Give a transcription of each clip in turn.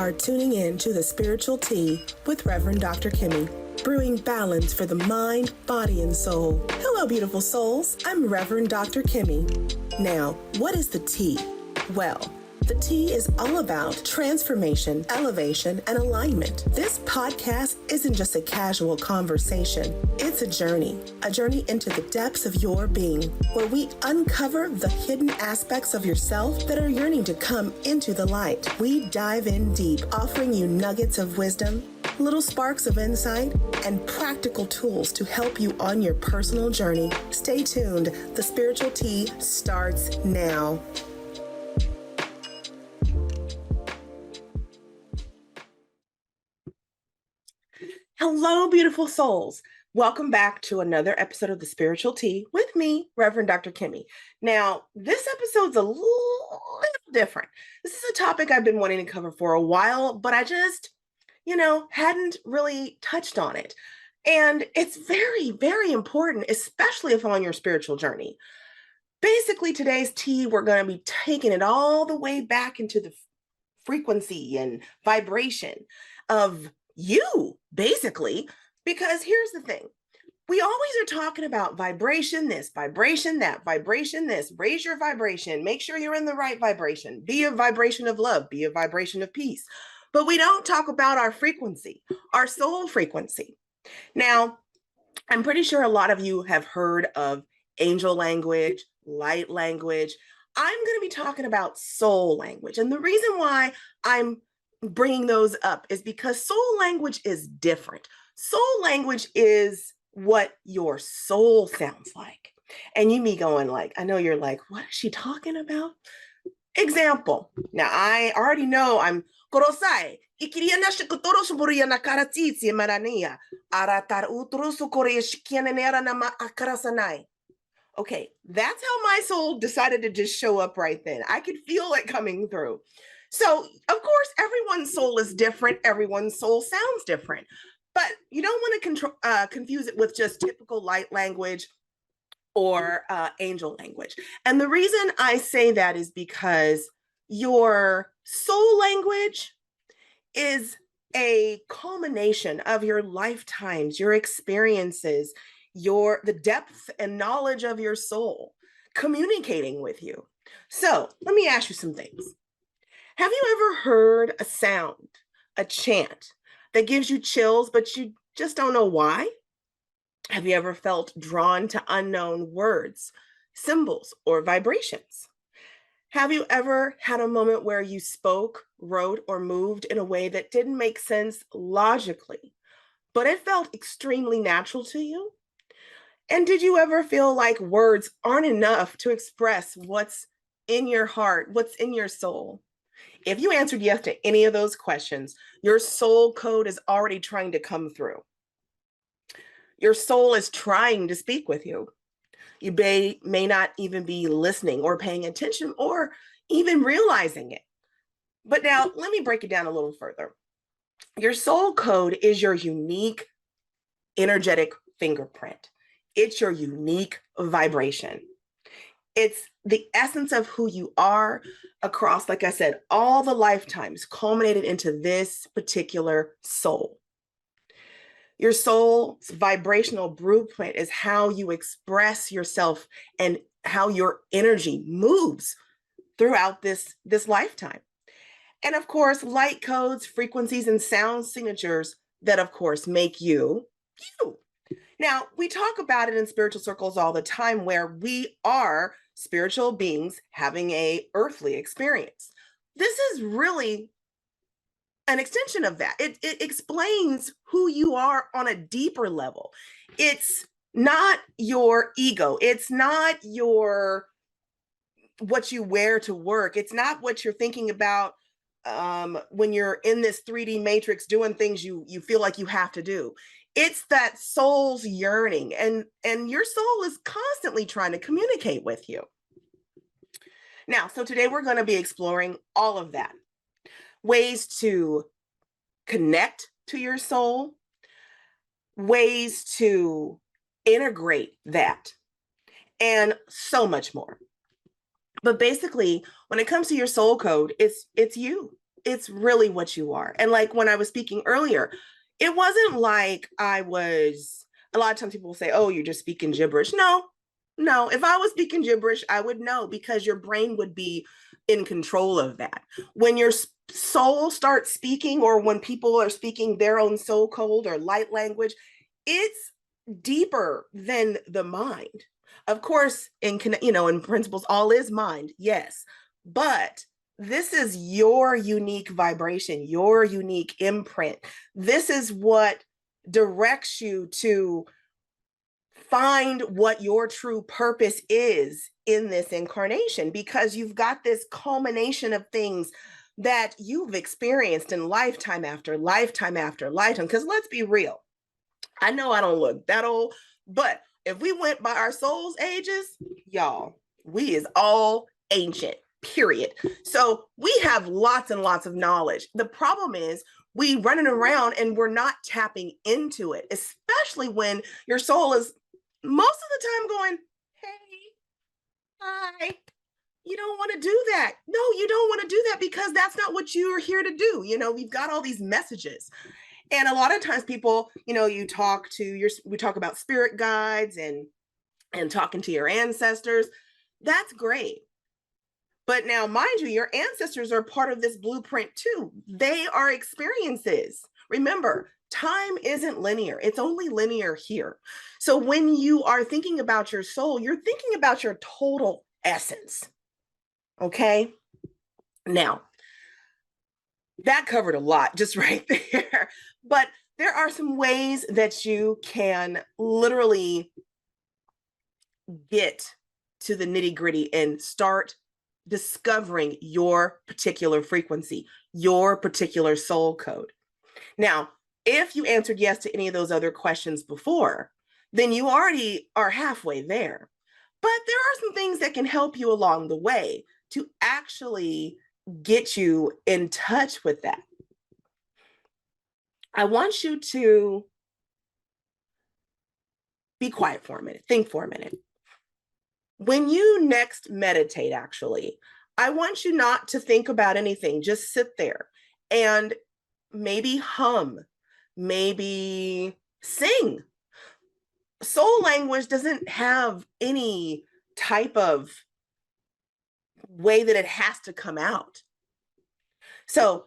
are tuning in to The Spiritual Tea with Reverend Dr. Kimmie, brewing balance for the mind, body, and soul. Hello, beautiful souls. I'm Reverend Dr. Kimmie. Now, what is the tea? Well, the tea is all about transformation, elevation, and alignment. This podcast isn't just a casual conversation. It's a journey into the depths of your being, where we uncover the hidden aspects of yourself that are yearning to come into the light. We dive in deep, offering you nuggets of wisdom, little sparks of insight, and practical tools to help you on your personal journey. Stay tuned. The Spiritual Tea starts now. Hello, beautiful souls. Welcome back to another episode of The Spiritual Tea with me, Reverend Dr. Kimmie. Now, this episode's a little different. This is a topic I've been wanting to cover for a while, but I just, hadn't really touched on it. And it's very, very important, especially if on your spiritual journey. Basically, today's tea, we're going to be taking it all the way back into the frequency and vibration of you, basically, because here's the thing. We always are talking about vibration, this, vibration, that, vibration, this, raise your vibration, make sure you're in the right vibration, be a vibration of love, be a vibration of peace. But we don't talk about our frequency, our soul frequency. Now, I'm pretty sure a lot of you have heard of angel language, light language. I'm going to be talking about soul language. And the reason why I'm bringing those up is because soul language is different. Soul language is what your soul sounds like. And you be going like, I know you're like, what is she talking about? Example. Now, I already know I'm korosai. Okay, that's how my soul decided to just show up right then. I could feel it coming through. So, of course, everyone's soul is different. Everyone's soul sounds different. But you don't want to confuse it with just typical light language or angel language. And the reason I say that is because your soul language is a culmination of your lifetimes, your experiences, the depth and knowledge of your soul communicating with you. So let me ask you some things. Have you ever heard a sound, a chant that gives you chills, but you just don't know why? Have you ever felt drawn to unknown words, symbols, or vibrations? Have you ever had a moment where you spoke, wrote, or moved in a way that didn't make sense logically, but it felt extremely natural to you? And did you ever feel like words aren't enough to express what's in your heart, what's in your soul? If you answered yes to any of those questions, your soul code is already trying to come through. Your soul is trying to speak with you. You may not even be listening or paying attention or even realizing it. But now let me break it down a little further. Your soul code is your unique energetic fingerprint. It's your unique vibration. It's the essence of who you are across, like I said, all the lifetimes culminated into this particular soul. Your soul's vibrational blueprint is how you express yourself and how your energy moves throughout this lifetime. And of course, light codes, frequencies, and sound signatures that, of course, make you, you. Now, we talk about it in spiritual circles all the time where we are spiritual beings having an earthly experience. This is really an extension of that. It explains who you are on a deeper level. It's not your ego. It's not what you wear to work. It's not what you're thinking about when you're in this 3D matrix doing things you feel like you have to do. It's that soul's yearning, and your soul is constantly trying to communicate with you. Now, so today we're going to be exploring all of that. Ways to connect to your soul, ways to integrate that, and so much more. But basically, when it comes to your soul code, it's you. it's really what you are. And like when I was speaking earlier, it wasn't like I was, a lot of times people will say, oh, you're just speaking gibberish. No, no. If I was speaking gibberish, I would know, because your brain would be in control of that. When your soul starts speaking, or when people are speaking their own soul code or light language, it's deeper than the mind. Of course, in principles, all is mind, yes. But this is your unique vibration, your unique imprint. This is what directs you to find what your true purpose is in this incarnation, because you've got this culmination of things that you've experienced in lifetime after lifetime after lifetime. Because let's be real, I know I don't look that old, but if we went by our soul's ages, y'all, we is all ancient, period. So we have lots and lots of knowledge. The problem is we running around and we're not tapping into it, especially when your soul is most of the time going, hey, hi. You don't want to do that. No, you don't want to do that, because that's not what you're here to do. We've got all these messages. And a lot of times people, we talk about spirit guides and talking to your ancestors. That's great. But now, mind you, your ancestors are part of this blueprint too. They are experiences. Remember, time isn't linear. It's only linear here. So when you are thinking about your soul, you're thinking about your total essence. Okay? Now, that covered a lot just right there. But there are some ways that you can literally get to the nitty-gritty and start discovering your particular frequency, your particular soul code. Now, if you answered yes to any of those other questions before, then you already are halfway there. But there are some things that can help you along the way to actually get you in touch with that. I want you to be quiet for a minute, think for a minute. When you next meditate, actually, I want you not to think about anything. Just sit there and maybe hum, maybe sing. Soul language doesn't have any type of way that it has to come out. So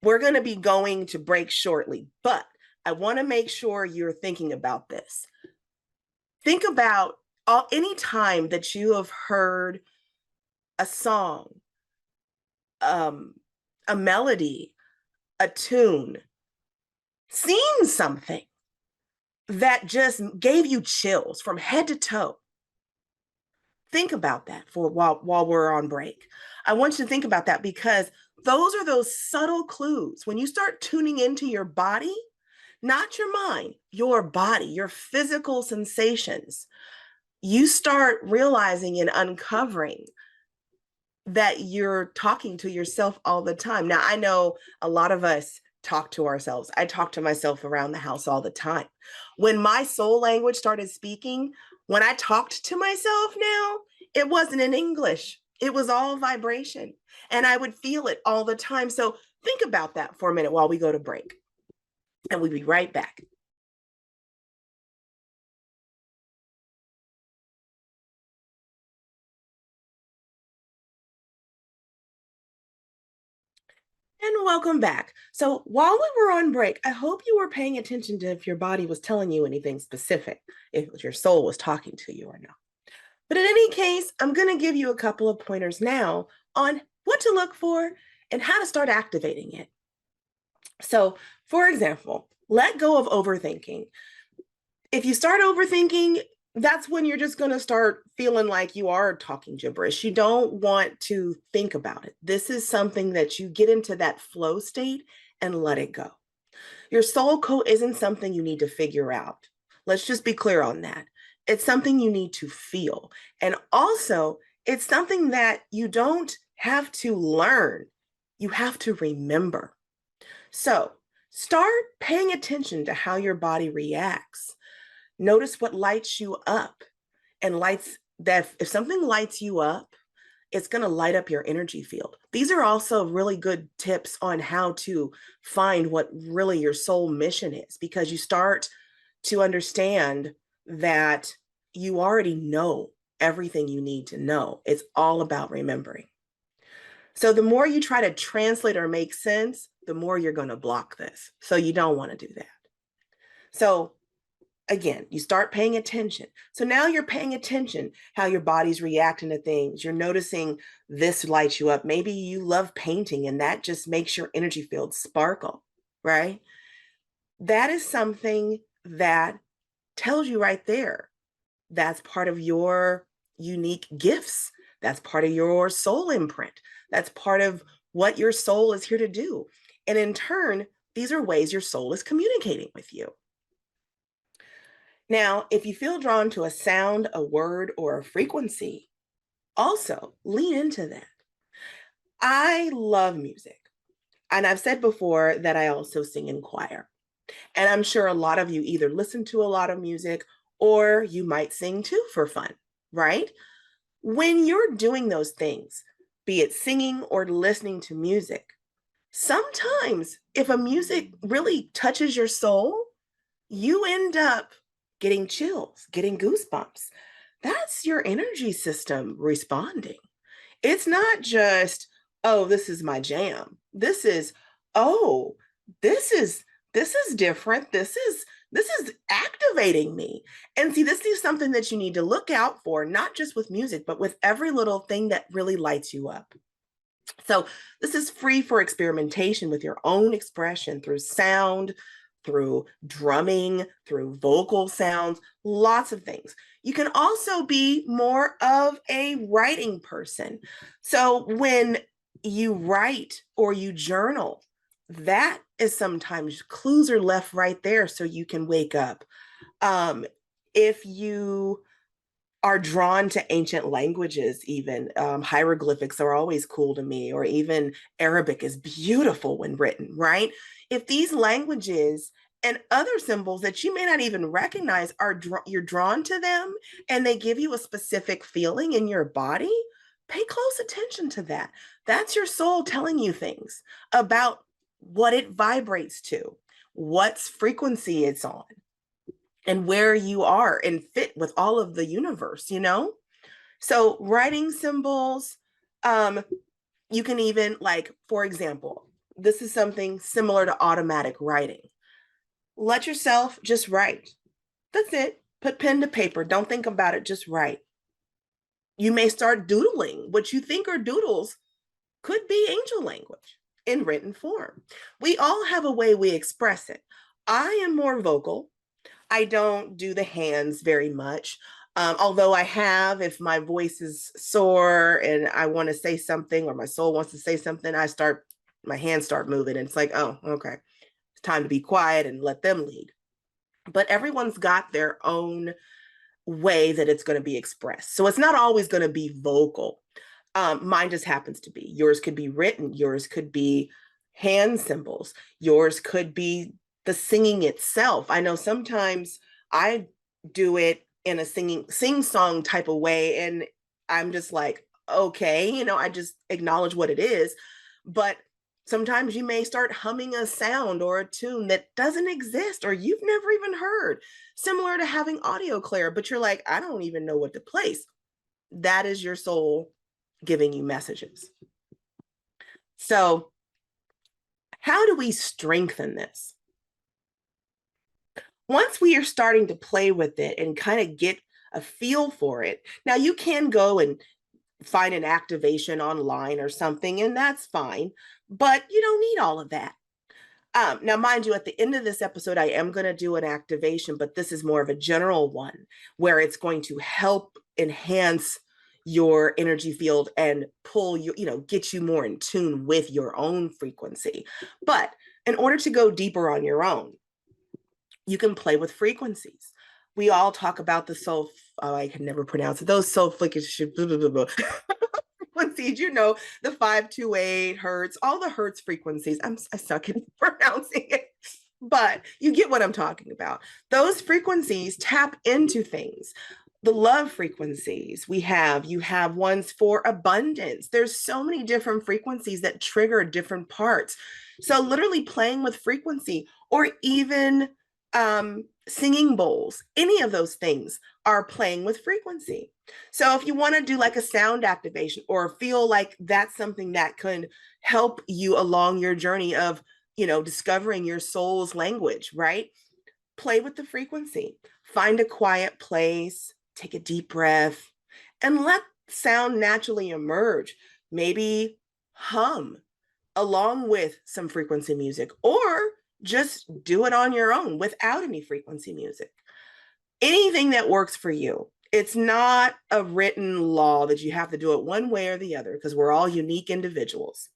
we're going to be going to break shortly, but I want to make sure you're thinking about this. Think about any time that you have heard a song, a melody, a tune, seen something that just gave you chills from head to toe. Think about that for while we're on break. I want you to think about that, because those are those subtle clues. When you start tuning into your body, not your mind, your body, your physical sensations, you start realizing and uncovering that you're talking to yourself all the time. Now, I know a lot of us talk to ourselves. I talk to myself around the house all the time. When my soul language started speaking, when I talked to myself now, it wasn't in English. It was all vibration, and I would feel it all the time. So think about that for a minute while we go to break, and we'll be right back. And welcome back. So while we were on break, I hope you were paying attention to if your body was telling you anything specific, if your soul was talking to you or not. But in any case, I'm going to give you a couple of pointers now on what to look for and how to start activating it. So, for example, let go of overthinking. If you start overthinking, that's when you're just going to start feeling like you are talking gibberish. You don't want to think about it. This is something that you get into that flow state and let it go. Your soul code isn't something you need to figure out. Let's just be clear on that. It's something you need to feel. And also, it's something that you don't have to learn. You have to remember. So start paying attention to how your body reacts. Notice what lights you up, and lights that if something lights you up, it's going to light up your energy field. These are also really good tips on how to find what really your soul mission is, because you start to understand that you already know everything you need to know. It's all about remembering. So the more you try to translate or make sense, the more you're going to block this. So you don't want to do that. So again, you start paying attention. So now you're paying attention how your body's reacting to things. You're noticing this lights you up. Maybe you love painting and that just makes your energy field sparkle, right? That is something that tells you right there. That's part of your unique gifts. That's part of your soul imprint. That's part of what your soul is here to do. And in turn, these are ways your soul is communicating with you. Now, if you feel drawn to a sound, a word, or a frequency, also lean into that. I love music. And I've said before that I also sing in choir. And I'm sure a lot of you either listen to a lot of music or you might sing too for fun, right? When you're doing those things, be it singing or listening to music, sometimes if a music really touches your soul, you end up getting chills, getting goosebumps. That's your energy system responding. It's not just, oh, this is my jam. This is, oh, this is different. This is activating me. And see, this is something that you need to look out for, not just with music, but with every little thing that really lights you up. So this is free for experimentation with your own expression through sound, through drumming, through vocal sounds, lots of things. You can also be more of a writing person. So when you write or you journal, that is sometimes clues are left right there so you can wake up. If you are drawn to ancient languages, even hieroglyphics are always cool to me, or even Arabic is beautiful when written, right? If these languages and other symbols that you may not even recognize you're drawn to them and they give you a specific feeling in your body, pay close attention to that. That's your soul telling you things about what it vibrates to, what frequency it's on, and where you are and fit with all of the universe, you know? So writing symbols, you can even, like, for example, this is something similar to automatic writing. Let yourself just write. That's it. Put pen to paper. Don't think about it. Just write. You may start doodling. What you think are doodles could be angel language in written form. We all have a way we express it. I am more vocal. I don't do the hands very much. Although I have, if my voice is sore and I want to say something or my soul wants to say something, my hands start moving and it's like, oh, okay, it's time to be quiet and let them lead. But everyone's got their own way that it's going to be expressed. So it's not always going to be vocal. Mine just happens to be. Yours could be written. Yours could be hand symbols. Yours could be the singing itself. I know sometimes I do it in a sing-song type of way, and I'm just like, okay, I just acknowledge what it is. But sometimes you may start humming a sound or a tune that doesn't exist or you've never even heard, similar to having audio clear, but you're like, I don't even know what to place. That is your soul giving you messages. So how do we strengthen this? Once we are starting to play with it and kind of get a feel for it, now you can go and find an activation online or something, and that's fine, but you don't need all of that. Now, mind you, at the end of this episode, I am going to do an activation, but this is more of a general one where it's going to help enhance your energy field and pull you, get you more in tune with your own frequency. But in order to go deeper on your own, you can play with frequencies. We all talk about the I can never pronounce it, those frequencies, the 528 hertz, all the hertz frequencies. I suck at pronouncing it, but you get what I'm talking about. Those frequencies tap into things. the love frequencies. You have ones for abundance. There's so many different frequencies that trigger different parts. So literally playing with frequency, or even singing bowls, any of those things are playing with frequency. So if you want to do like a sound activation, or feel like that's something that can help you along your journey of, discovering your soul's language, right? Play with the frequency. Find a quiet place, take a deep breath, and let sound naturally emerge. Maybe hum along with some frequency music, or just do it on your own without any frequency music. Anything that works for you. It's not a written law that you have to do it one way or the other, because we're all unique individuals.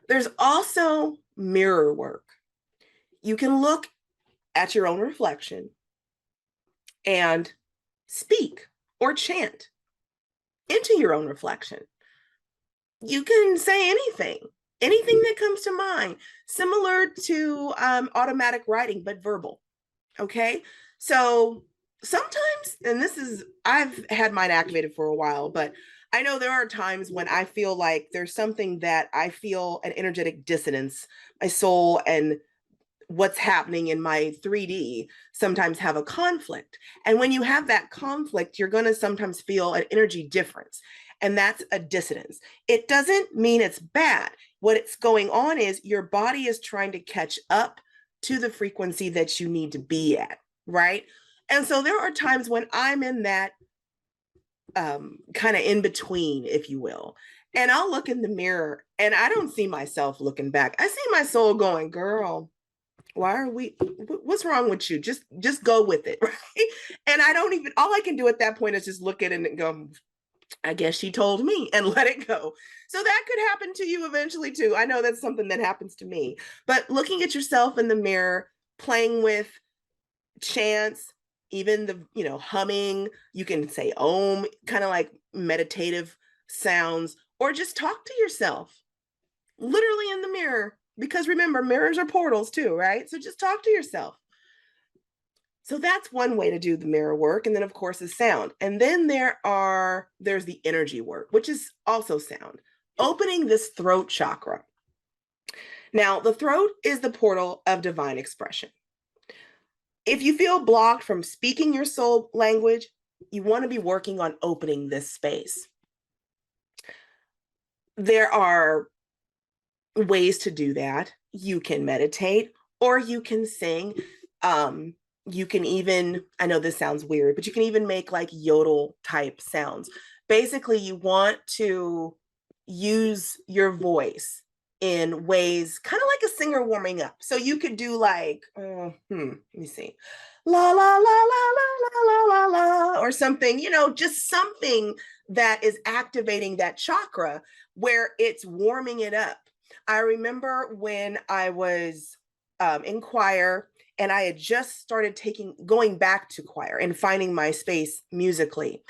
There's also mirror work. You can look at your own reflection and speak or chant into your own reflection. You can say anything that comes to mind, similar to automatic writing, but verbal. Okay. So sometimes, and I've had mine activated for a while, but I know there are times when I feel like there's something that I feel an energetic dissonance. My soul and what's happening in my 3D sometimes have a conflict. And when you have that conflict, you're going to sometimes feel an energy difference. And that's a dissonance. It doesn't mean it's bad. What's going on is your body is trying to catch up to the frequency that you need to be at, right? And so there are times when I'm in that kind of in between, if you will. And I'll look in the mirror and I don't see myself looking back. I see my soul going, girl, what's wrong with you? Just go with it, right? And all I can do at that point is just look at it and go, I guess she told me, and let it go. So that could happen to you eventually too. I know that's something that happens to me. But looking at yourself in the mirror, playing with chants, even the humming, you can say om, kind of like meditative sounds, or just talk to yourself literally in the mirror, because remember, mirrors are portals too, right? So just talk to yourself. So that's one way to do the mirror work. And then of course is sound. And then there's the energy work, which is also sound. Opening this throat chakra. Now, the throat is the portal of divine expression. If you feel blocked from speaking your soul language, you want to be working on opening this space. There are ways to do that. You can meditate, or you can sing. You can even, I know this sounds weird, but you can even make like yodel type sounds. Basically, you want to use your voice in ways kind of like a singer warming up. So you could do like, let me see, la la la la la la la la, or something, just something that is activating that chakra where it's warming it up. I remember when I was in choir, and I had just started going back to choir and finding my space musically.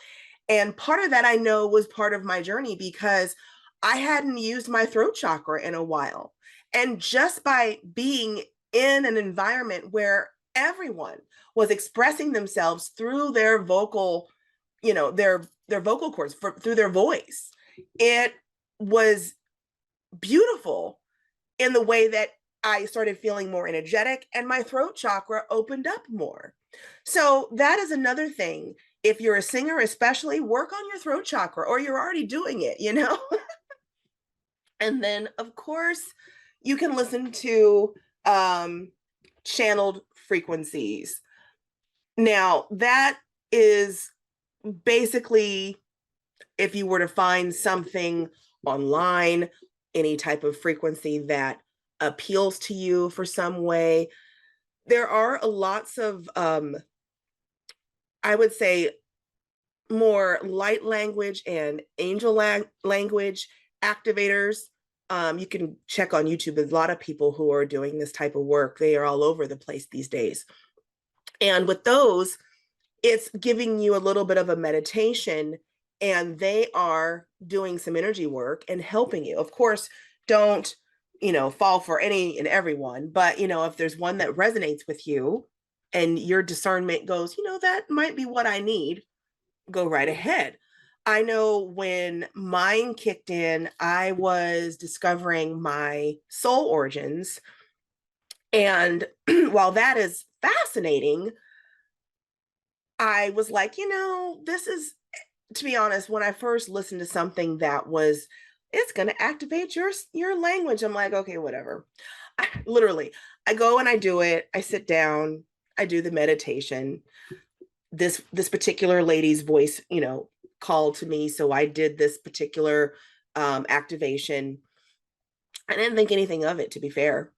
And part of that I know was part of my journey, because I hadn't used my throat chakra in a while. And just by being in an environment where everyone was expressing themselves through their vocal, their vocal cords, through their voice, it was beautiful in the way that I started feeling more energetic and my throat chakra opened up more. So that is another thing. If you're a singer, especially, work on your throat chakra, or you're already doing it, And then, of course, you can listen to channeled frequencies. Now, that is basically, if you were to find something online, any type of frequency that appeals to you for some way, there are lots of, I would say, more light language and angel language activators. You can check on YouTube. There's a lot of people who are doing this type of work. They are all over the place these days. And with those, it's giving you a little bit of a meditation, and they are doing some energy work and helping you. Of course, don't, fall for any and everyone, but, if there's one that resonates with you, and your discernment goes, that might be what I need, go right ahead. I know when mine kicked in, I was discovering my soul origins. And while that is fascinating, I was like, this is, to be honest, when I first listened to something that was, it's going to activate your language, I'm like, okay, whatever. Literally, I go and I do it. I sit down, I do the meditation. This particular lady's voice, called to me, so I did this particular activation. I didn't think anything of it, to be fair.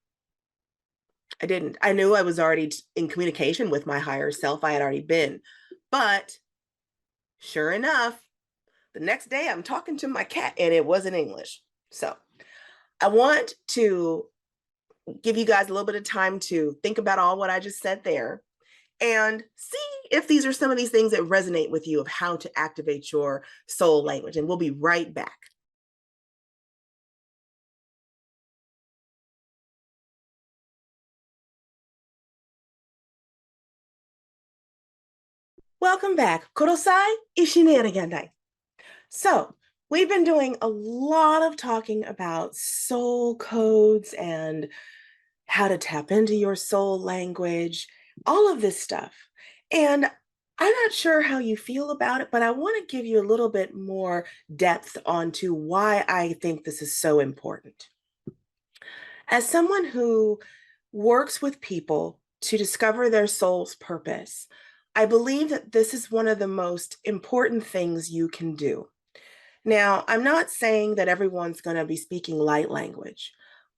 I didn't. I knew I was already in communication with my higher self. I had already been. But sure enough, the next day I'm talking to my cat and it wasn't English. So I want to give you guys a little bit of time to think about all what I just said there and see if these are some of these things that resonate with you of how to activate your soul language. And we'll be right back. Welcome back. Kurosai Ishinere Gandai. So we've been doing a lot of talking about soul codes and how to tap into your soul language, all of this stuff. And I'm not sure how you feel about it, but I want to give you a little bit more depth onto why I think this is so important. As someone who works with people to discover their soul's purpose, I believe that this is one of the most important things you can do. Now, I'm not saying that everyone's going to be speaking light language,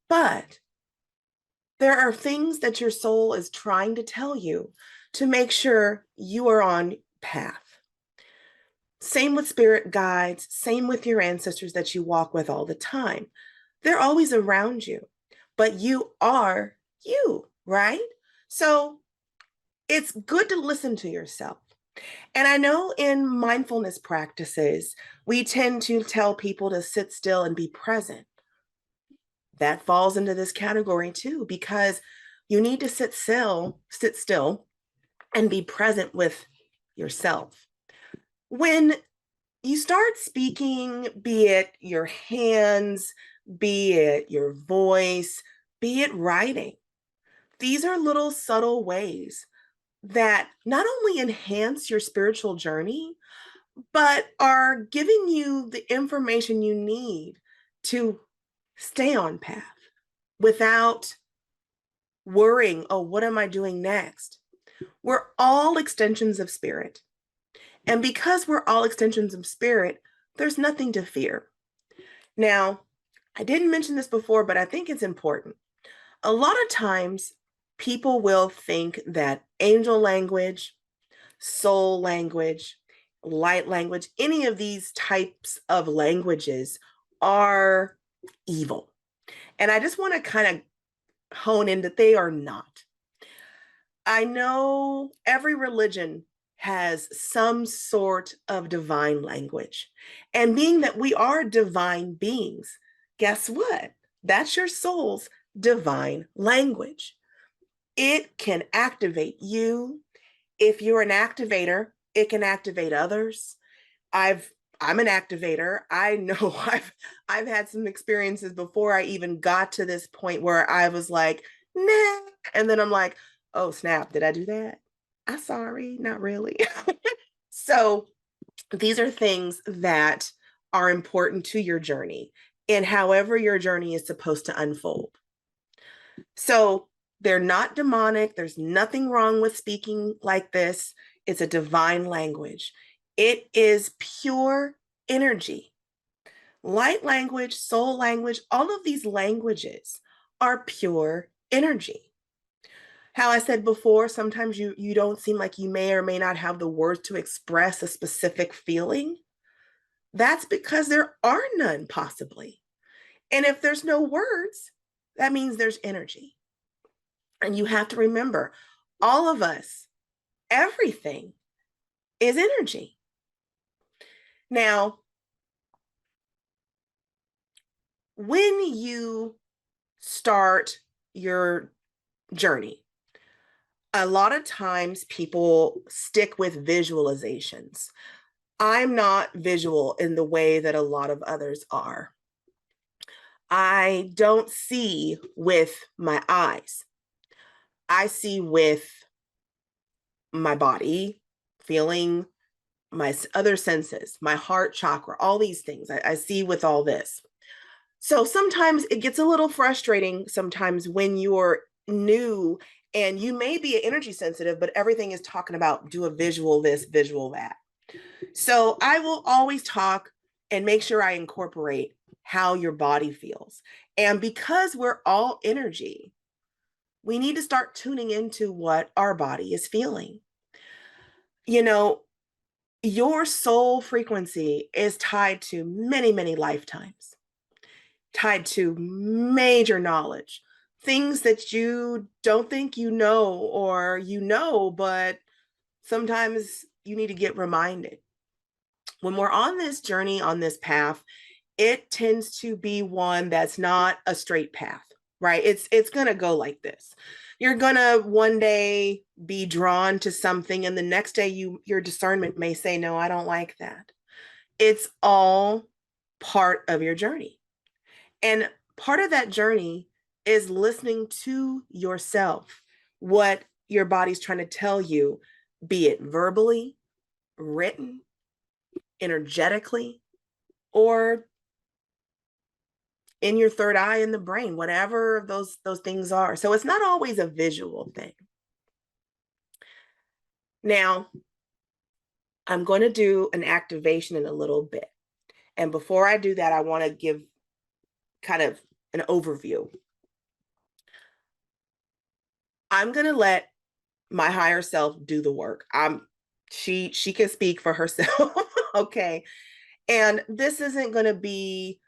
but there are things that your soul is trying to tell you to make sure you are on path. Same with spirit guides, same with your ancestors that you walk with all the time. They're always around you, but you are you, right? So it's good to listen to yourself. And I know in mindfulness practices, we tend to tell people to sit still and be present. That falls into this category too, because you need to sit still and be present with yourself. When you start speaking, be it your hands, be it your voice, be it writing, these are little subtle ways that not only enhance your spiritual journey, but are giving you the information you need to stay on path without worrying, oh, what am I doing next? We're all extensions of spirit. And because we're all extensions of spirit, there's nothing to fear. Now, I didn't mention this before, but I think it's important. A lot of times, people will think that angel language, soul language, light language, any of these types of languages are evil. And I just want to kind of hone in that they are not. I know every religion has some sort of divine language. And being that we are divine beings, guess what? That's your soul's divine language. It can activate you. If you're an activator, it can activate others. I'm an activator. I know I've had some experiences before I even got to this point where I was like, nah. And then I'm like, oh snap, did I do that? I'm sorry, not really. So these are things that are important to your journey and however your journey is supposed to unfold. So they're not demonic. There's nothing wrong with speaking like this. It's a divine language. It is pure energy. Light language, soul language, all of these languages are pure energy. How I said before, sometimes you don't seem like you may or may not have the words to express a specific feeling. That's because there are none, possibly. And if there's no words, that means there's energy. And you have to remember, all of us, everything is energy. Now, when you start your journey, A lot of times people stick with visualizations. I'm not visual in the way that a lot of others are. I don't see with my eyes. I see with my body, feeling, my other senses, my heart chakra, all these things. I see with all this. So sometimes it gets a little frustrating sometimes when you're new and you may be energy sensitive, but everything is talking about do a visual this, visual that. So I will always talk and make sure I incorporate how your body feels. And because we're all energy, we need to start tuning into what our body is feeling. You know, your soul frequency is tied to many, many lifetimes, tied to major knowledge, things that you don't think you know, or you know, but sometimes you need to get reminded. When we're on this journey, on this path, it tends to be one that's not a straight path, right? It's going to go like this. You're going to one day be drawn to something and the next day your discernment may say, no, I don't like that. It's all part of your journey. And part of that journey is listening to yourself, what your body's trying to tell you, be it verbally, written, energetically, or in your third eye in the brain, whatever those things are. So it's not always a visual thing. Now, I'm going to do an activation in a little bit. And before I do that, I want to give kind of an overview. I'm going to let my higher self do the work. She can speak for herself. Okay. And this isn't going to be,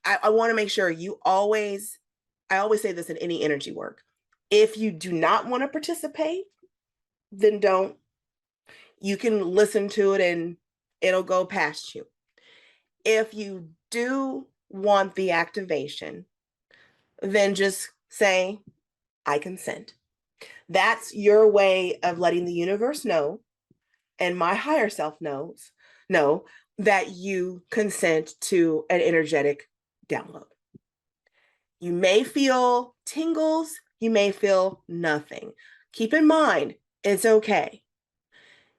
I want to make sure I always say this in any energy work. If you do not want to participate, then don't. You can listen to it and it'll go past you. If you do want the activation, then just say, I consent. That's your way of letting the universe know, and my higher self know that you consent to an energetic download. You may feel tingles, you may feel nothing. Keep in mind, it's okay.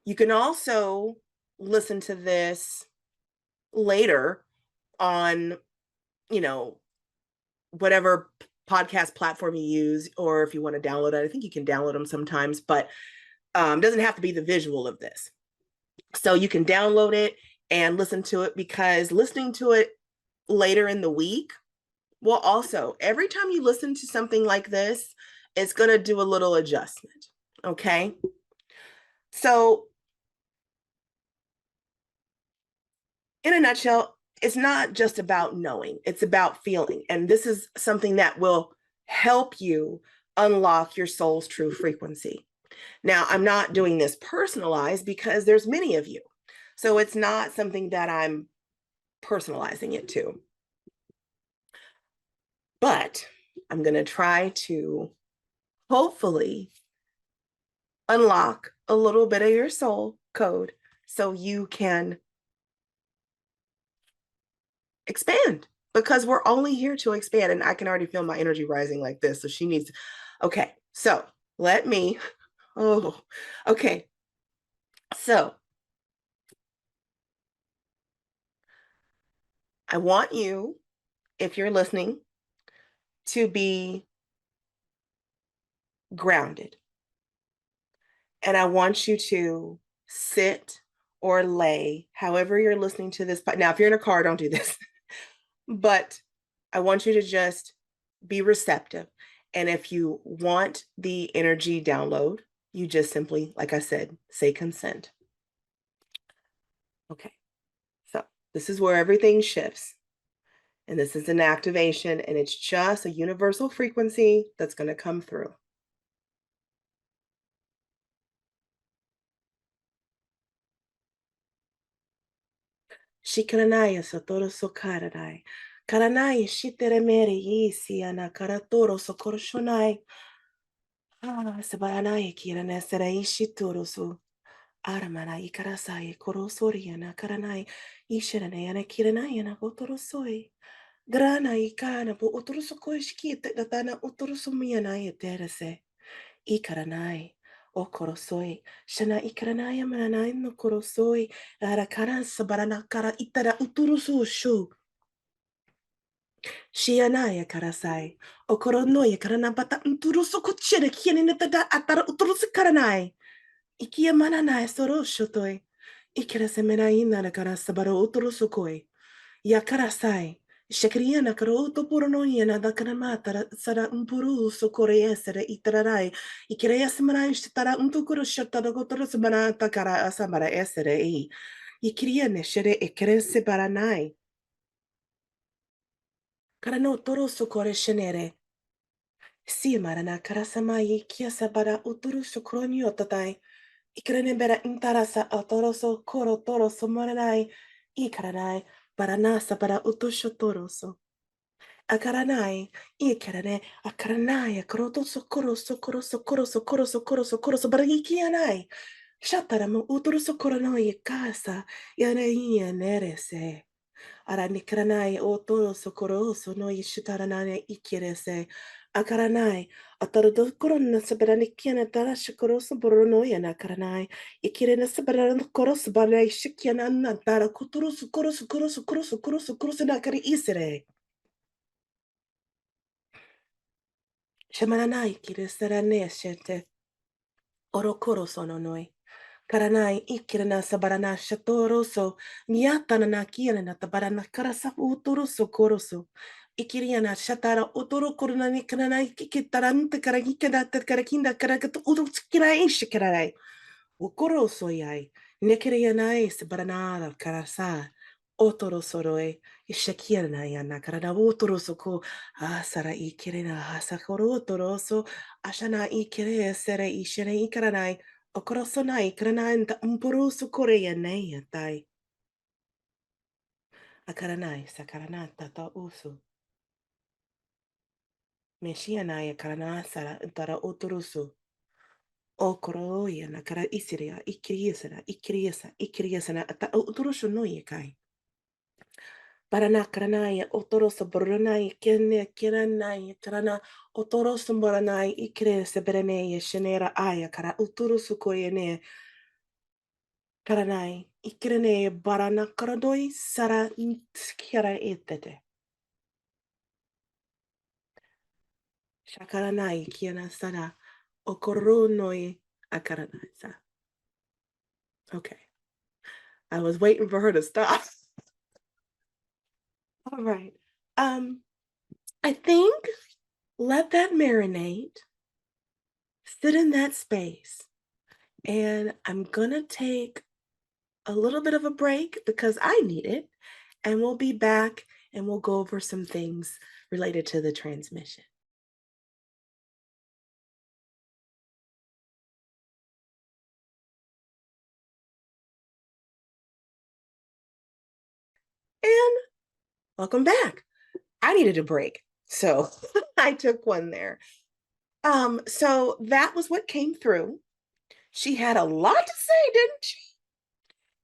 You can also listen to this later on, whatever podcast platform you use, or if you want to download it. I think you can download them sometimes, but doesn't have to be the visual of this. So you can download it and listen to it, because listening to it later in the week will also, every time you listen to something like this, it's going to do a little adjustment. Okay. So in a nutshell, it's not just about knowing, it's about feeling. And this is something that will help you unlock your soul's true frequency. Now, I'm not doing this personalized because there's many of you. So it's not something that I'm personalizing it to. But I'm going to try to hopefully unlock a little bit of your soul code so you can expand, because we're only here to expand. And I can already feel my energy rising like this. So she needs, okay. So let me, okay. So I want you, if you're listening, to be grounded. And I want you to sit or lay, however you're listening to this. Now, if you're in a car, don't do this. But I want you to just be receptive. And if you want the energy download, you just simply, like I said, say consent. Okay. So this is where everything shifts. And this is an activation, and it's just a universal frequency that's going to come through. Shikaranaya Sotoro Sokaranai. Karanai Shitere Meri Yisi Ana Karatoro Sokorshonai. Sabaranai kirana sarai shitorosu. Aramana ikarasai korosoriana karanai. Ishiranayana kiranayana otorosoi. Grana ikana po otorosokoi shikite datana otorosomiana eterese. Ikaranai. O korosoi. Shana ikaranaya mananai no korosoi. Arakara sabarana kara itara uturusu shu. Shianaya karasai. Okoronoya karanapata uturusu kuchere kianinata atara uturusu karanai. Ikia mananai soro shotoi. Ikarasemena inana karasabaro uturusu koi. Yakarasai. Shakriana karoto poronoyana da karamata sara umpuru sokore esere itararai. Ikreasmana shtara untukuru shatara gotorus banata kara asamara esere e. Ikriane shere ekrese baranai. Karano toro sokore shenere. Si marana karasamai kiasa bara uturu sokronio tatai. Ikrene bera intarasa atoroso koro toroso maranai. Ikaranai baranasa bara utusho toroso. Akaranai, ikarane, akaranai, akroto sokoro, sokoro, sokoro, sokoro, sokoro, sokoro, sobarikianai. Shataramo uturu sokoro no casa, yanai nerese. Aranikranai otoro sokoroso no ishitaranai ikirese. Akaranai, atarudo korona sabaranikiana tara shikoroso boronoya nakaranai. Ikirena sabaran koros balai shikiana tara kuturu sokoro sokoro sokoro sokoro sokoro nakari isere. Shamananai kirisarane shete. Orokoro sono noi. Karanai ikirana sabarana shatoroso. Niatanana kiana tabarana karasa utoroso koroso. Ikiriana shatara utoro korunani kananai kikitarante karagikadata karakinda karagatu uruskira ishikarai. Ukoroso yai. Nekirianai sabarana karasa. Otoro soroe. Ishakirana yana karana utoro soko. Asara ikirina hasakoro otoroso. Ashana ikire sere ishene ikaranai. Okorosonai krananta umpurusu korea neia tai. Akaranai sakaranata ta usu. Meshianai karanasara intara uturusu. O koroya nakara isiria ikiriasana ata uturusu no yekai. Paranakaranai otoroso boronai kene kiranai karana otoroso boranai ikire seberenei shenera aya kara uturusu koyene. Karanai, ikirene barana karadoi sara nskiara etete. Shakaranai kiana sara okoronoi akaranai sa. Okay. I was waiting for her to stop. All right. I think let that marinate, sit in that space, and I'm gonna take a little bit of a break because I need it, and we'll be back and we'll go over some things related to the transmission. And welcome back. I needed a break. So I took one there. So that was what came through. She had a lot to say, didn't she?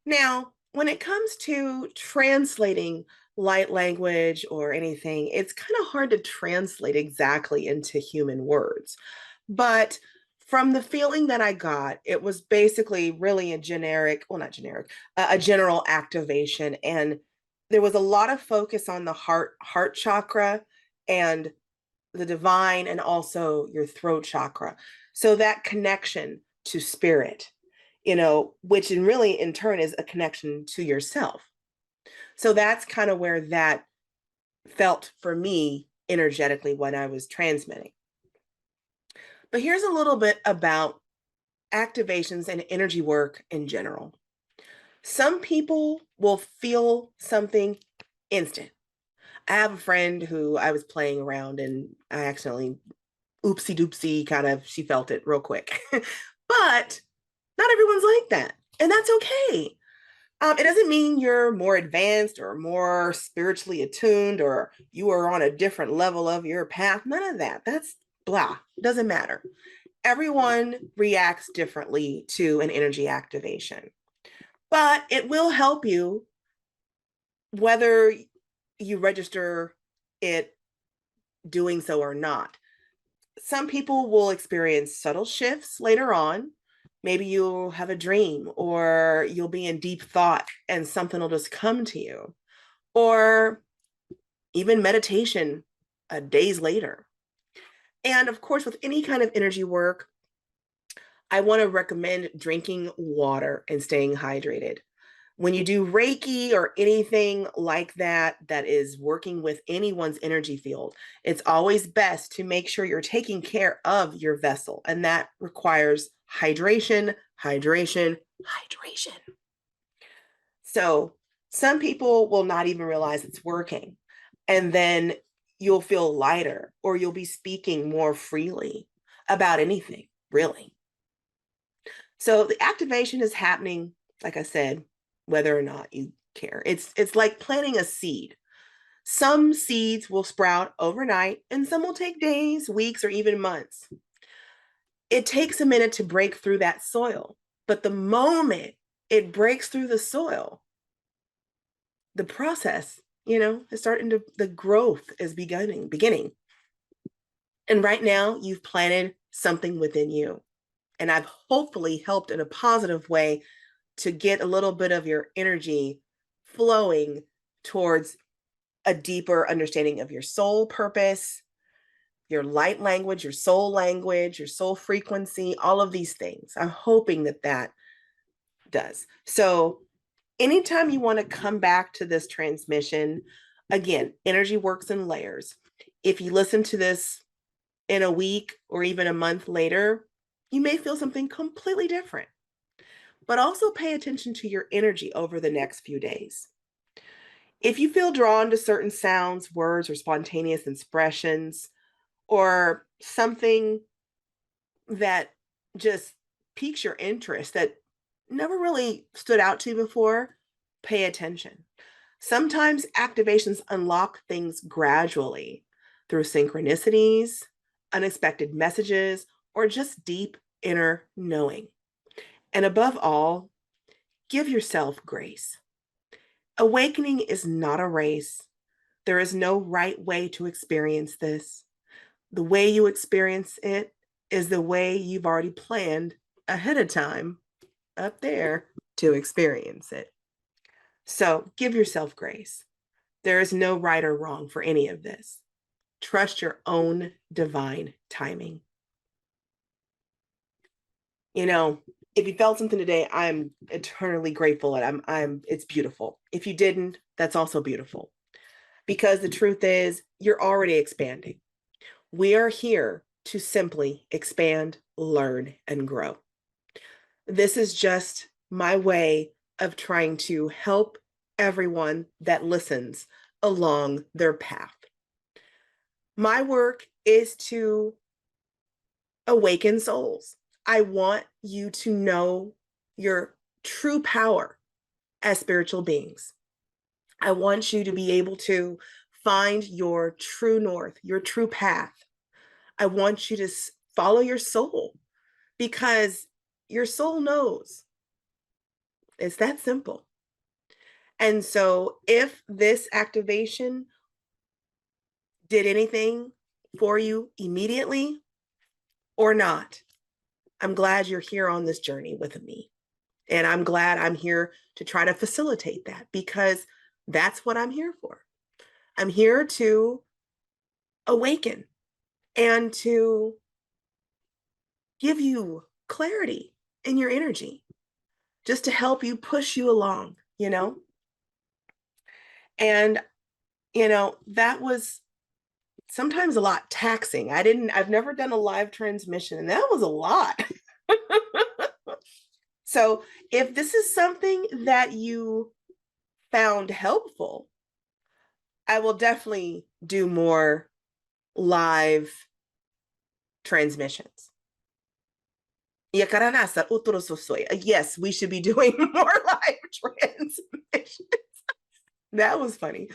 Now, when it comes to translating light language or anything, it's kind of hard to translate exactly into human words. But from the feeling that I got, it was basically really a generic, well, not generic, a general activation. And there was a lot of focus on the heart chakra and the divine and also your throat chakra. So that connection to spirit, which in really in turn is a connection to yourself. So that's kind of where that felt for me energetically when I was transmitting. But here's a little bit about activations and energy work in general. Some people will feel something instant. I have a friend who I was playing around and I accidentally oopsie doopsie kind of, she felt it real quick. But not everyone's like that. And that's okay. It doesn't mean you're more advanced or more spiritually attuned or you are on a different level of your path. None of that. That's blah. Doesn't matter. everyone reacts differently to an energy activation, but it will help you whether you register it doing so or not. Some people will experience subtle shifts later on. Maybe you'll have a dream, or you'll be in deep thought and something will just come to you, or even meditation days later. And of course, with any kind of energy work, I want to recommend drinking water and staying hydrated. When you do Reiki or anything like that, that is working with anyone's energy field, it's always best to make sure you're taking care of your vessel. And that requires hydration, hydration, hydration. So some people will not even realize it's working. And then you'll feel lighter, or you'll be speaking more freely about anything, really. So the activation is happening, like I said, whether or not you care. It's like planting a seed. Some seeds will sprout overnight, and some will take days, weeks, or even months. It takes a minute to break through that soil, but the moment it breaks through the soil, the process, is starting to, the growth is beginning. And right now, you've planted something within you. And I've hopefully helped in a positive way to get a little bit of your energy flowing towards a deeper understanding of your soul purpose, your light language, your soul frequency, all of these things. I'm hoping that that does. So anytime you want to come back to this transmission, again, energy works in layers. If you listen to this in a week or even a month later, you may feel something completely different. But also pay attention to your energy over the next few days. If you feel drawn to certain sounds, words, or spontaneous expressions, or something that just piques your interest that never really stood out to you before, pay attention. Sometimes activations unlock things gradually through synchronicities, unexpected messages, or just deep inner knowing. And above all, give yourself grace. Awakening is not a race. There is no right way to experience this. The way you experience it is the way you've already planned ahead of time up there to experience it. So give yourself grace. There is no right or wrong for any of this. Trust your own divine timing. If you felt something today, I'm eternally grateful, and it's beautiful. If you didn't, that's also beautiful. Because the truth is, you're already expanding. We are here to simply expand, learn, and grow. This is just my way of trying to help everyone that listens along their path. My work is to awaken souls. I want you to know your true power as spiritual beings. I want you to be able to find your true north, your true path. I want you to follow your soul, because your soul knows. It's that simple. And so if this activation did anything for you immediately or not, I'm glad you're here on this journey with me. And I'm glad I'm here to try to facilitate that, because that's what I'm here for. I'm here to awaken and to give you clarity in your energy, just to help you push you along, And, that was sometimes a lot taxing. I've never done a live transmission, and that was a lot. So if this is something that you found helpful, I will definitely do more live transmissions. Yes, we should be doing more live transmissions. That was funny.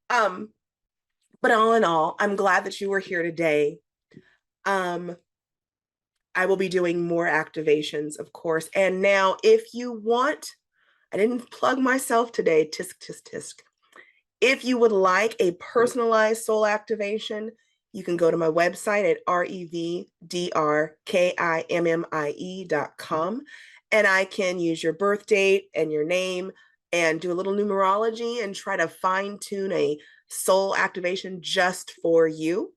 But all in all, I'm glad that you were here today. I will be doing more activations, of course. And now, if you want, I didn't plug myself today, tisk, tisk, tisk. If you would like a personalized soul activation, you can go to my website at revdrkimmie.com, and I can use your birth date and your name and do a little numerology and try to fine tune a soul activation just for you.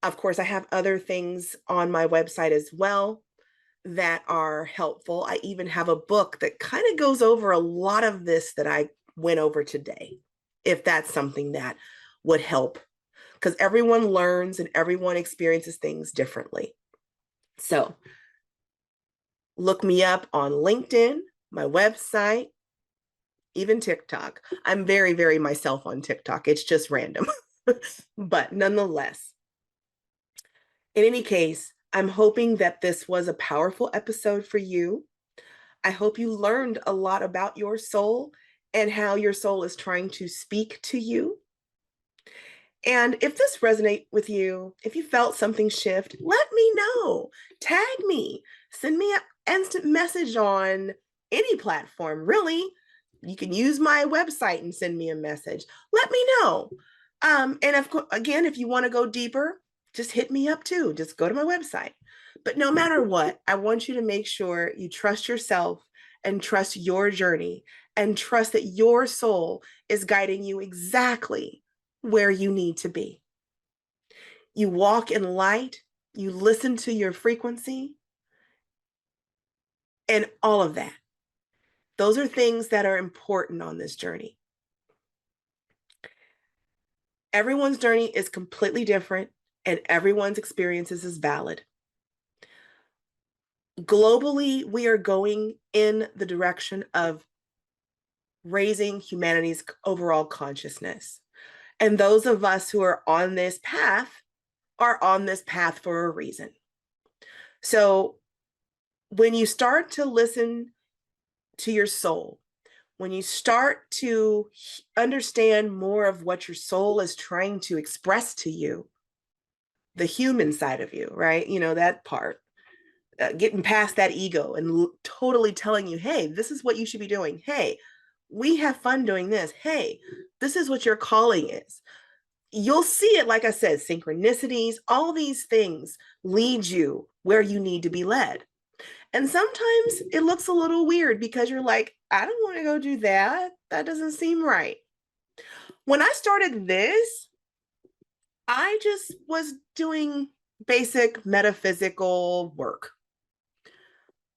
Of course, I have other things on my website as well that are helpful. I even have a book that kind of goes over a lot of this that I went over today, if that's something that would help, because everyone learns and everyone experiences things differently. So look me up on LinkedIn, my website, even TikTok. I'm very, very myself on TikTok. It's just random, but nonetheless, in any case, I'm hoping that this was a powerful episode for you. I hope you learned a lot about your soul and how your soul is trying to speak to you. And if this resonates with you, if you felt something shift, let me know. Tag me. Send me an instant message on any platform, really. You can use my website and send me a message. Let me know. And again, if you want to go deeper, just hit me up too. Just go to my website. But no matter what, I want you to make sure you trust yourself and trust your journey and trust that your soul is guiding you exactly where you need to be. You walk in light, you listen to your frequency, and all of that. Those are things that are important on this journey. Everyone's journey is completely different, and everyone's experiences is valid. Globally, we are going in the direction of raising humanity's overall consciousness. And those of us who are on this path are on this path for a reason. So when you start to listen to your soul, when you start to understand more of what your soul is trying to express to you, the human side of you, right? You know, that part, getting past that ego and totally telling you, hey, this is what you should be doing. Hey, we have fun doing this. Hey, this is what your calling is. You'll see it, like I said, synchronicities, all these things lead you where you need to be led. And sometimes it looks a little weird because you're like, I don't want to go do that. That doesn't seem right. When I started this, I just was doing basic metaphysical work.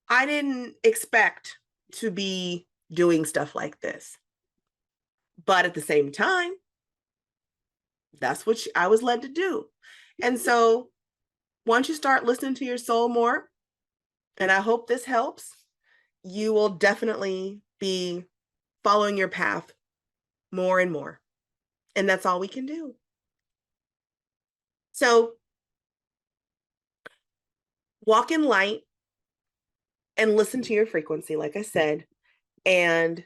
I didn't expect to be doing stuff like this. But at the same time, that's what I was led to do. And so once you start listening to your soul more, and I hope this helps, you will definitely be following your path more and more. And that's all we can do. So walk in light and listen to your frequency, like I said. And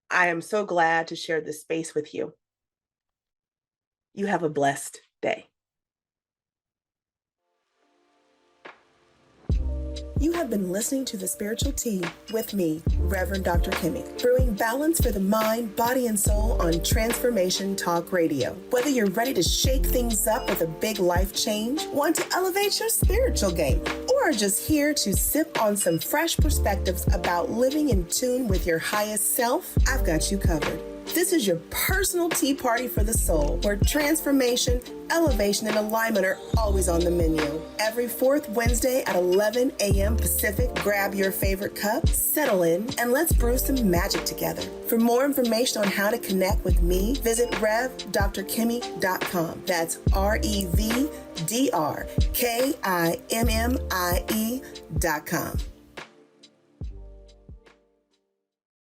I am so glad to share this space with you. You have a blessed day. You have been listening to The Spiritual Tea with me, Reverend Dr. Kimmie, brewing balance for the mind, body, and soul on Transformation Talk Radio. Whether you're ready to shake things up with a big life change, want to elevate your spiritual game, or are just here to sip on some fresh perspectives about living in tune with your highest self, I've got you covered. This is your personal tea party for the soul, where transformation, elevation, and alignment are always on the menu. Every fourth Wednesday at 11 a.m. Pacific, grab your favorite cup, settle in, and let's brew some magic together. For more information on how to connect with me, visit revdrkimmie.com. That's REVDRKIMMIE.com.